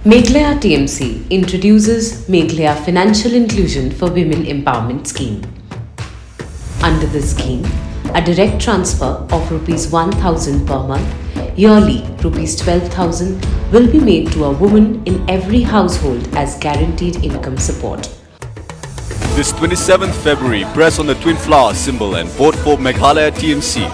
Meghalaya TMC introduces Meghalaya Financial Inclusion for Women Empowerment Scheme. Under this scheme, a direct transfer of Rs 1,000 per month, yearly Rs 12,000 will be made to a woman in every household as guaranteed income support. This 27th February, press on the twin flower symbol and vote for Meghalaya TMC.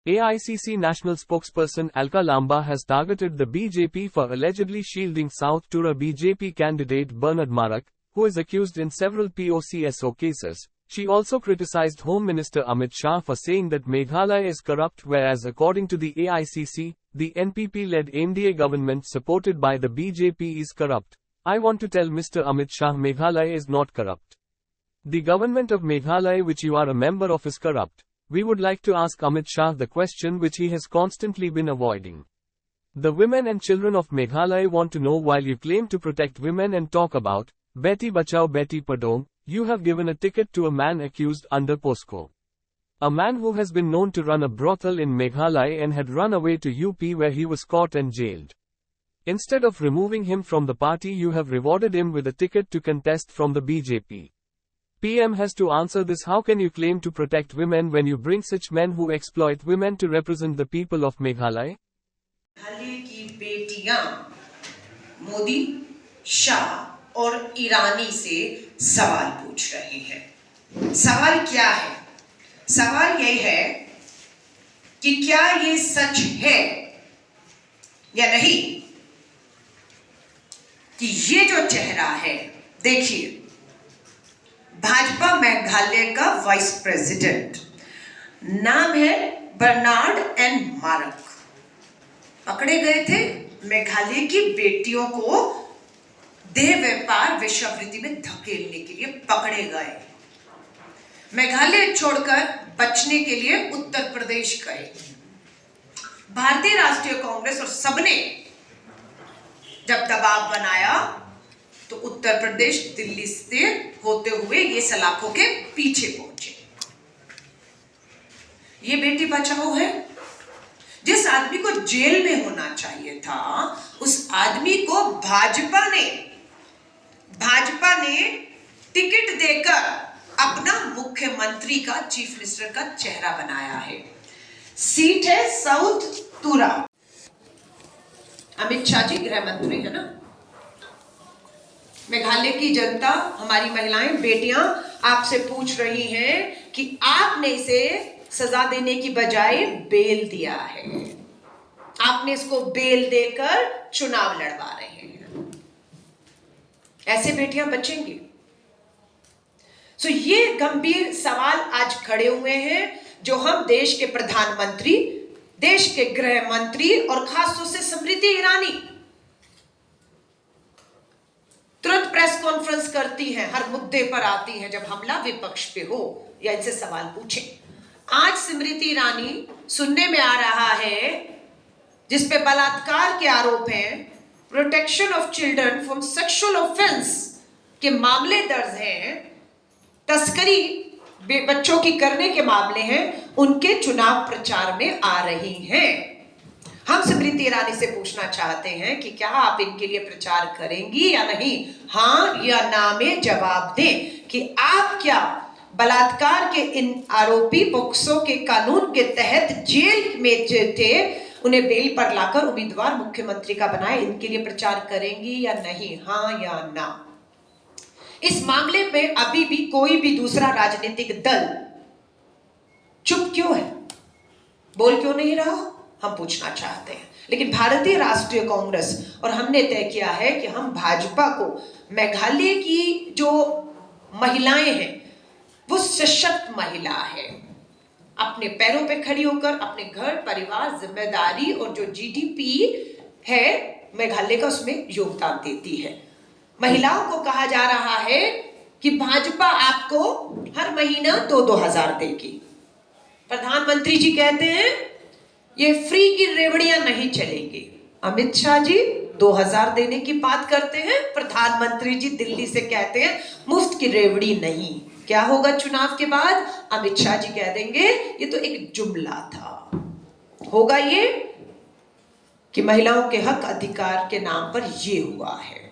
AICC national spokesperson Alka Lamba has targeted the BJP for allegedly shielding South Tura BJP candidate Bernard Marak, who is accused in several POCSO cases. She also criticized Home Minister Amit Shah for saying that Meghalaya is corrupt, whereas according to the AICC, the NPP-led NDA government supported by the BJP is corrupt. I want to tell Mr. Amit Shah Meghalaya is not corrupt. The government of Meghalaya which you are a member of is corrupt. We would like to ask Amit Shah the question which he has constantly been avoiding. The women and children of Meghalaya want to know, while you claim to protect women and talk about Beti Bachao Beti Padhao, you have given a ticket to a man accused under POSCO. A man who has been known to run a brothel in Meghalaya and had run away to UP where he was caught and jailed. Instead of removing him from the party, you have rewarded him with a ticket to contest from the BJP. PM has to answer this. How can you claim to protect women when you bring such men who exploit women to represent the people of Meghalaya? Meghalaya की बेटियां मोदी, शाह और ईरानी से सवाल पूछ रही हैं। सवाल क्या है? सवाल ये है कि क्या ये सच है या नहीं कि ये जो चेहरा है, देखिए, भाजपा मेघालय का वाइस प्रेसिडेंट, नाम है बर्नार्ड एंड मारक, पकड़े गए थे मेघालय की बेटियों को देह व्यापार वेश्यावृत्ति में धकेलने के लिए पकड़े गए। मेघालय छोड़कर बचने के लिए उत्तर प्रदेश गए। भारतीय राष्ट्रीय कांग्रेस और सबने जब दबाव बनाया तो उत्तर प्रदेश दिल्ली से होते हुए ये सलाखों के पीछे पहुंचे। ये बेटी बचाओ है। जिस आदमी को जेल में होना चाहिए था, उस आदमी को भाजपा ने टिकट देकर अपना मुख्यमंत्री का, चीफ मिनिस्टर का चेहरा बनाया है। सीट है साउथ तुरा। अमित शाह जी गृह मंत्री है ना। मेघालय की जनता, हमारी महिलाएं, बेटियां आपसे पूछ रही हैं कि आपने इसे सजा देने की बजाय बेल दिया है। आपने इसको बेल देकर चुनाव लड़वा रहे हैं। ऐसे बेटियां बचेंगी? सो ये गंभीर सवाल आज खड़े हुए हैं, जो हम देश के प्रधानमंत्री, देश के गृह मंत्री और खासतौर से स्मृति ईरानी तुरंत प्रेस कॉन्फ्रेंस करती हैं, हर मुद्दे पर आती हैं जब हमला विपक्ष पे हो या इनसे सवाल पूछे। आज स्मृति ईरानी सुनने में आ रहा है, जिस पे बलात्कार के आरोप हैं, protection of children from sexual offence के मामले दर्ज हैं, तस्करी बच्चों की करने के मामले हैं, उनके चुनाव प्रचार में आ रही हैं। हम स्मृति ईरानी से पूछना चाहते हैं कि क्या आप इनके लिए प्रचार करेंगी या नहीं? हाँ या ना में जवाब दें कि आप क्या बलात्कार के इन आरोपी पोक्सो के कानून के तहत जेल में थे, उन्हें बेल पर लाकर उम्मीदवार मुख्यमंत्री का बनाए, इनके लिए प्रचार करेंगी या नहीं? हाँ या ना। इस मामले में अभी भी कोई भी दूसरा राजनीतिक दल चुप क्यों है? बोल क्यों नहीं रहा? हम पूछना चाहते हैं। लेकिन भारतीय राष्ट्रीय कांग्रेस और हमने तय किया है कि हम भाजपा को, मेघालय की जो महिलाएं हैं वो सशक्त महिला है, अपने पैरों पे खड़ी होकर अपने घर परिवार जिम्मेदारी और जो जीडीपी है मेघालय का, उसमें योगदान देती है। महिलाओं को कहा जा रहा है कि भाजपा आपको हर महीना 2-2 हजार देगी। प्रधानमंत्री जी कहते हैं ये फ्री की रेवड़ियां नहीं चलेंगी। अमित शाह जी 2000 देने की बात करते हैं, प्रधानमंत्री जी दिल्ली से कहते हैं मुफ्त की रेवड़ी नहीं। क्या होगा चुनाव के बाद? अमित शाह जी कह देंगे ये तो एक जुमला था। होगा ये कि महिलाओं के हक अधिकार के नाम पर ये हुआ है।